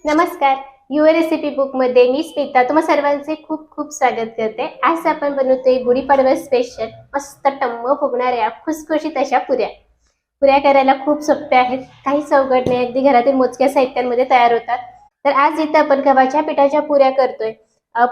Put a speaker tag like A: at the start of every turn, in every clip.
A: नमस्कार. Your recipe book मध्ये मी स्मिता तुम्हा सर्वांचे खूप खूप स्वागत करते. आज आपण बनवतोय गुढीपाडवा स्पेशल मस्त टम्म फुगणाऱ्या खुसखुशीत अशा पुऱ्या. पुऱ्या करायला खूप सोप्या आहेत, काहीच अवघड नाही, अगदी घरातील मोजक्या साहित्यांमध्ये तयार होतात. तर आज इथं आपण गव्हाच्या पिठाच्या पुऱ्या करतोय.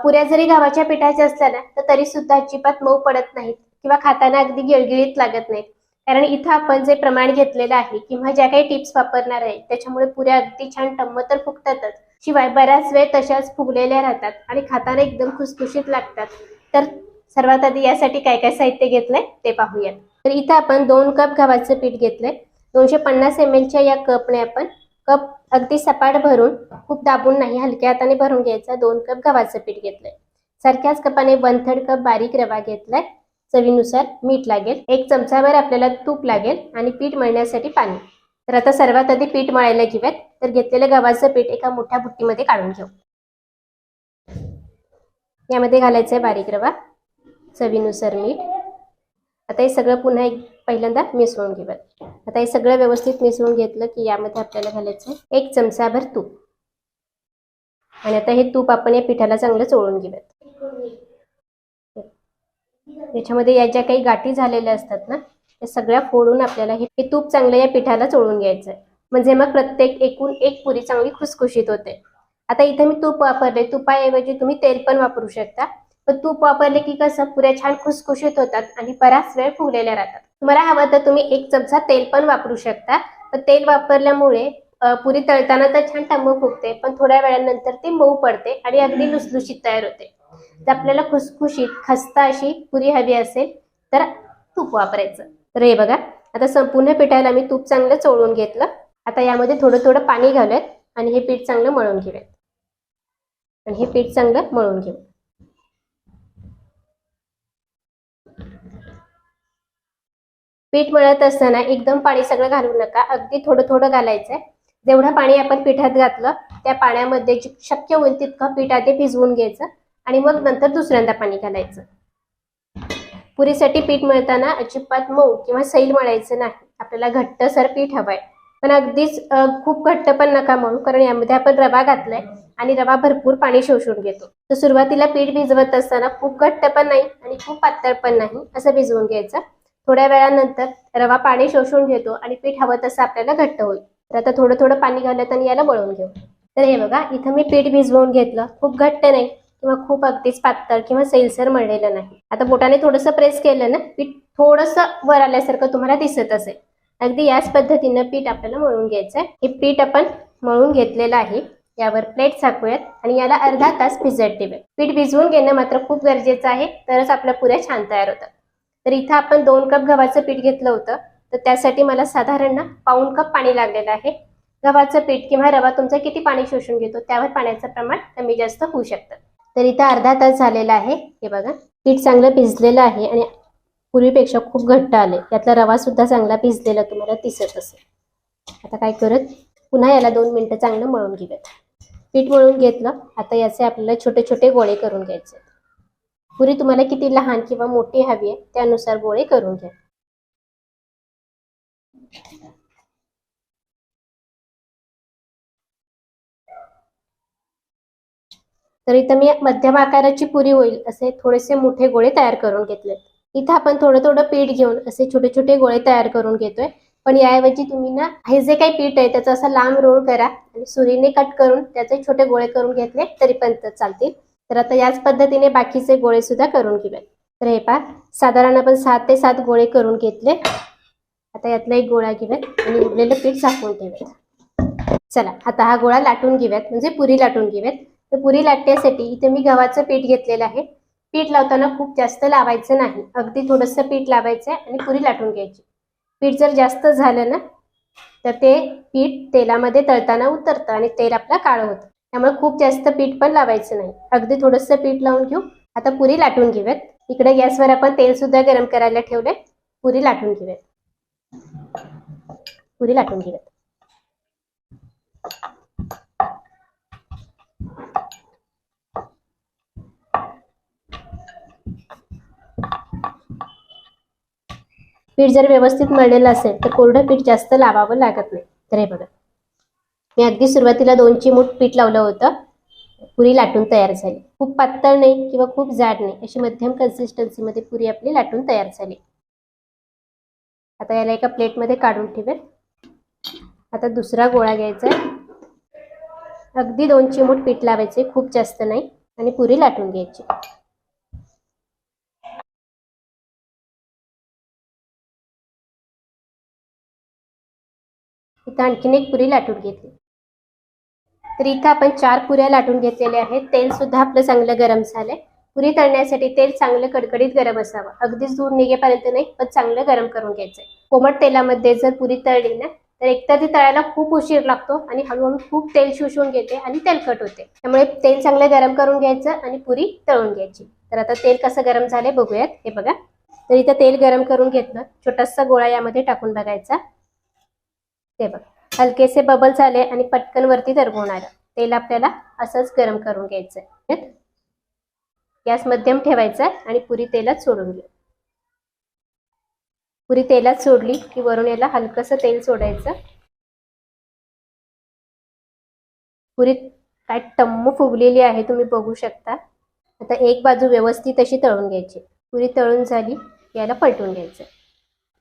A: पुऱ्या जरी गव्हाच्या पिठाच्या असल्या ना तर तरी सुद्धा अजिबात मऊ पडत नाहीत किंवा खाताना अगदी गिळगिळीत लागत नाहीत. कारण इथं आपण जे प्रमाण घेतलेलं आहे किंवा ज्या काही टिप्स वापरणार आहे त्याच्यामुळे पुऱ्या अगदी छान टम्म तर फुगतातच, शिवाय बराच वेळ तशाच फुगलेल्या राहतात आणि खाताना एकदम खुसखुशीत लागतात. तर सर्वात आधी यासाठी काय काय साहित्य घेतलंय ते पाहूयात. तर इथं आपण 2 कप गव्हाचं पीठ घेतलंय. 250 ml च्या या कपने आपण कप अगदी सपाट भरून, खूप दाबून नाही, हलक्या हाताने भरून घ्यायचा 2 कप गव्हाचं पीठ घेतलंय. सारख्याच कपाने 1/3 कप बारीक रवा घेतलाय. चवीनुसार मीठ लागेल. 1 चमचाभर आपल्याला तूप लागेल आणि पीठ मळण्यासाठी पाणी. तर आता सर्वात आधी पीठ मळायला घेऊयात. तर घेतलेलं गव्हाचं पीठ एका मोठ्या बुट्टीमध्ये काढून घेऊ. यामध्ये घालायचंय बारीक रवा, चवीनुसार मीठ. आता हे सगळं पुन्हा पहिल्यांदा मिसळून घेऊयात. आता हे सगळं व्यवस्थित मिसळून घेतलं की यामध्ये आपल्याला घालायचंय 1 चमचाभर तूप. आणि आता हे तूप आपण या पिठाला चांगलं चोळून घेऊयात. याच्यामध्ये या ज्या काही गाठी झालेल्या असतात ना त्या सगळ्या फोडून आपल्याला हे तूप चांगलं या पिठाला चोळून घ्यायचंय. म्हणजे मग प्रत्येक एकूण एक पुरी चांगली खुसखुशीत होते. आता इथे मी तूप वापरले, तुपाऐवजी तुम्ही तेल पण वापरू शकता. पण तूप वापरले की कसं पुऱ्या छान खुसखुशीत होतात आणि बराच वेळ फुगलेल्या राहतात. तुम्हाला हवं तर तुम्ही 1 चमचा तेल पण वापरू शकता. पण तेल वापरल्यामुळे पुरी तळताना तर छान टम्म फुगते, पण थोड्या वेळानंतर ती मऊ पडते आणि अगदी लुसलुशीत तयार होते. जर आपल्याला खुसखुशीत खस्ता अशी पुरी हवी असेल तर तूप वापरायचं. तर हे बघा, आता संपूर्ण पिठाला मी तूप चांगलं चोळून घेतलं. आता यामध्ये थोडं थोडं पाणी घालूयात आणि हे पीठ चांगलं मळून घेऊयात. आणि हे पीठ चांगलं मळून घेऊ. पीठ मळत असताना एकदम पाणी सगळं घालू नका, अगदी थोडं थोडं घालायचंय. जेवढं पाणी आपण पिठात घातलं त्या पाण्यामध्ये शक्य होईल तितकं पीठ आधी भिजवून घ्यायचं आणि मग नंतर दुसऱ्यांदा पाणी घालायचं. पुरीसाठी पीठ मळताना अजिबात मऊ किंवा सैल मळायचं नाही, आपल्याला घट्टसर पीठ हवंय. पण अगदीच खूप घट्ट पण नका मळू, कारण यामध्ये आपण रवा घातलाय आणि रवा भरपूर पाणी शोषून घेतो. तर सुरुवातीला पीठ भिजवत असताना खूप घट्ट पण नाही आणि खूप पातळ पण नाही, असं भिजवून घ्यायचं. थोड्या वेळानंतर रवा पाणी शोषून घेतो आणि पीठ हवं तसं आपल्याला घट्ट होईल. तर आता थोडं थोडं पाणी घालत आणि याला मळून घेऊ. तर हे बघा, इथं मी पीठ भिजवून घेतलं. खूप घट्ट नाही किंवा खूप अगदीच पातळ किंवा सैलसर मळलेलं नाही. आता बोटाने थोडंसं प्रेस केलं ना पीठ थोडंसं वर आल्यासारखं तुम्हाला दिसत असेल. अगदी याच पद्धतीनं पीठ आपल्याला मळून घ्यायचंय. हे पीठ आपण मळून घेतलेलं आहे. यावर प्लेट झाकूयात आणि याला अर्धा तास भिजत ठेवूयात. पीठ भिजवून घेणं मात्र खूप गरजेचं आहे, तरच आपल्या पुऱ्या छान तयार होतात. तर इथं आपण 2 कप गव्हाचं पीठ घेतलं होतं, तर त्यासाठी मला साधारण 1/4 कप पाणी लागलेलं आहे. गव्हाचं पीठ किंवा रवा तुमचा किती पाणी शोषून घेतो त्यावर पाण्याचं प्रमाण कमी जास्त होऊ शकतं. तर इथं अर्धा तास झालेला आहे. हे बघा, पीठ चांगलं भिजलेलं आहे आणि पूर्वीपेक्षा खूप घट्ट आले. यातला रवा सुद्धा चांगला भिजलेला तुम्हाला दिसत असेल. आता काय करत पुन्हा याला 2 मिनिटं चांगलं मळून घेऊयात. पीठ मळून घेतलं. आता याचे आपल्याला छोटे छोटे गोळे करून घ्यायचे. पुरी तुम्हाला किती लहान किंवा मोठी हवी आहे त्यानुसार गोळे करून घ्या. तर इथं मी मध्यम आकाराची पुरी होईल असे थोडेसे मोठे गोळे तयार करून घेतले. इथं आपण थोडं थोडं पीठ घेऊन असे छोटे छोटे गोळे तयार करून घेतोय. पण याऐवजी तुम्ही ना हे जे काही पीठ आहे त्याचा असा लांब रोल करा आणि सुरीने कट करून त्याचे छोटे गोळे करून घेतले तरी पण चालतील. तर आता याच पद्धतीने बाकीचे गोळे सुद्धा करून घेऊयात. तर हे पहा, साधारण आपण 6 ते 7 गोळे करून घेतले. आता यातला एक गोळा घेऊयात आणि उरलेलं पीठ झाकून ठेवूयात. चला आता हा गोळा लाटून घेऊयात, म्हणजे पुरी लाटून घेऊयात. तर पुरी लाटण्यासाठी इथे मी गव्हाचं पीठ घेतलेलं आहे. पीठ लावताना खूप जास्त लावायचं नाही, अगदी थोडंसं पीठ लावायचं आणि पुरी लाटून घ्यायची. पीठ जर जास्त झालं ना तर ते पीठ तेलामध्ये तळताना उतरतं आणि तेल आपलं काळं होतं. त्यामुळे खूप जास्त पीठ पण लावायचं नाही, अगदी थोडंसं पीठ लावून घेऊ. आता पुरी लाटून घेऊयात. इकडे गॅसवर आपण तेल सुद्धा गरम करायला ठेवलंय. पुरी लाटून घेऊयात. पुरी लाटून घेऊयात. पीठ जर व्यवस्थित मळलेलं असेल तर कोरडं पीठ जास्त लावावं लागत नाही. तर हे बघा, मी अगदी सुरुवातीला 2 चिमूट पीठ लावलं होतं. पुरी लाटून तयार झाली. खूप पातळ नाही किंवा खूप जाड नाही, अशी मध्यम कन्सिस्टन्सी मध्ये पुरी आपली लाटून तयार झाली. आता याला एका प्लेटमध्ये काढून ठेवेल. आता दुसरा गोळा घ्यायचा आहे. अगदी 2 चिमूट पीठ लावायचे, खूप जास्त नाही, आणि पुरी लाटून घ्यायची. इथं आणखीन एक पुरी लाटून घेतली. तर इथं आपण 4 पुऱ्या लाटून घेतलेल्या आहेत. तेल सुद्धा आपलं चांगलं गरम झालंय. पुरी तळण्यासाठी तेल चांगलं कडकडीत गरम असावं. अगदीच दूर निघेपर्यंत नाही, पण चांगलं गरम करून घ्यायचंय. कोमट तेलामध्ये जर पुरी तळली ना, तर एकतर ती तळायला खूप उशीर लागतो आणि हळूहळू खूप तेल शोषून घेते आणि तेलकट होते. त्यामुळे तेल चांगलं गरम करून घ्यायचं आणि पुरी तळून घ्यायची. तर आता तेल कसं गरम झालंय बघूयात. हे बघा. तर इथं तेल गरम करून घेतलं. छोटासा गोळा यामध्ये टाकून बघायचा. ते बघा, हलकेसे बबल्स आले आणि पटकन वरती तरंगणार. तेल आपल्याला असंच गरम करून घ्यायचंय. गॅस मध्यम ठेवायचा आणि पुरी तेलात सोडून घ्या. पुरी तेलात सोडली की वरून याला हलकसं तेल सोडायचं. पुरी काय टम्म फुगलेली आहे, तुम्ही बघू शकता. आता एक बाजू व्यवस्थित अशी तळून घ्यायची. पुरी तळून झाली, याला पलटून घ्यायचं.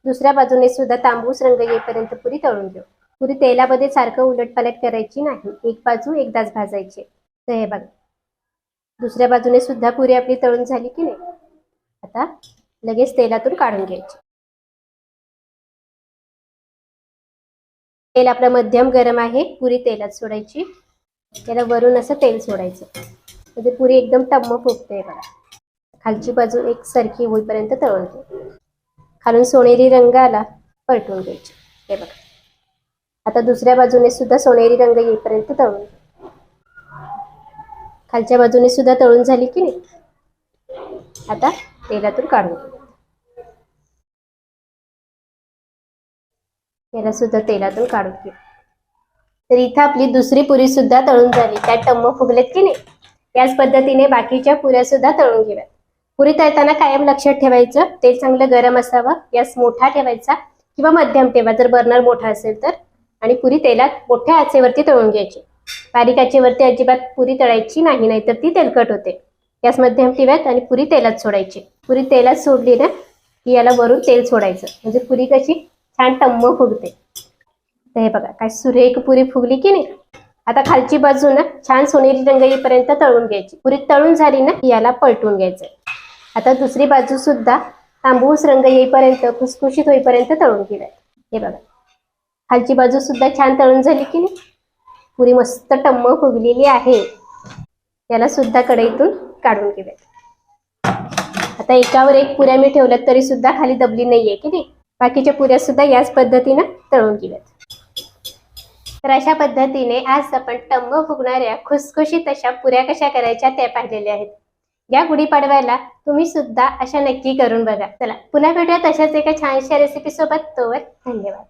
A: दुसऱ्या बाजूने सुद्धा तांबूस रंग येईपर्यंत पुरी तळून घेऊ. पुरी तेलामध्ये सारखं उलटपालट करायची नाही, एक बाजू एकदाच भाजायची. तर हे बघा, दुसऱ्या बाजूने सुद्धा पुरी आपली तळून झाली की नाही. आता लगेच तेलातून काढून घ्यायची. तेल आपलं मध्यम गरम आहे. पुरी तेलात सोडायची. त्याला वरून असं तेल सोडायचं, म्हणजे पुरी एकदम टम्म फुगते. बघा, खालची बाजू एक सारखी होईपर्यंत तळून घ्या. खालून सोनेरी रंग आला, पलटून घ्यायची. हे बघा, आता दुसऱ्या बाजूने सुद्धा सोनेरी रंग येईपर्यंत तळून घ्या. खालच्या बाजूने सुद्धा तळून झाली की नाही. आता तेलातून काढून घ्या. याला सुद्धा तेलातून काढून घ्या. तर इथं आपली दुसरी पुरी सुद्धा तळून झाली. त्या टम्म फुगलेत की नाही. याच पद्धतीने बाकीच्या पुऱ्या सुद्धा तळून घ्याव्यात. पुरी तळताना कायम लक्षात ठेवायचं, तेल चांगलं गरम असावं. गॅस मोठा ठेवायचा किंवा मध्यम ठेवा जर बर्नर मोठा असेल तर. आणि पुरी तेलात मोठ्या आचेवरती तळून घ्यायची. बारीक आचेवरती अजिबात पुरी तळायची नाही, नाहीतर ती तेलकट होते. गॅस मध्यम ठेवायत आणि पुरी तेलात सोडायची. पुरी तेलात सोडली ना की याला वरून तेल सोडायचं, म्हणजे पुरी कशी छान टम्म फुगते. तर हे बघा, काय सुरेख पुरी फुगली की नाही. आता खालची बाजू ना छान सोनेरी रंग येईपर्यंत तळून घ्यायची. पुरी तळून झाली ना याला पलटून घ्यायचं. आता दुसरी बाजू सुद्धा तांबूस रंग येईपर्यंत, खुसखुशीत होईपर्यंत तळून घ्यायची. हे बघा, खालची बाजू सुद्धा छान तळून झाली की नाही. पुरी मस्त टम्म फुगलेली आहे. याला सुद्धा कढईतून काढून घ्यायचं. आता एकावर एक पुऱ्या मी ठेवल्यात तरी सुद्धा खाली दबली नाहीये की नाही. बाकीच्या पुऱ्या सुद्धा याच पद्धतीनं तळून घ्याव्यात. तर अशा पद्धतीने आज आपण टम्म फुगणाऱ्या खुसखुशीत अशा पुऱ्या कशा करायच्या त्या पाहिलेल्या आहेत. या गुढीपाडव्याला तुम्ही सुद्धा अशा नक्की करून बघा. चला, पुन्हा भेटूयात अशाच एका छानशा रेसिपी सोबत. तोवर धन्यवाद.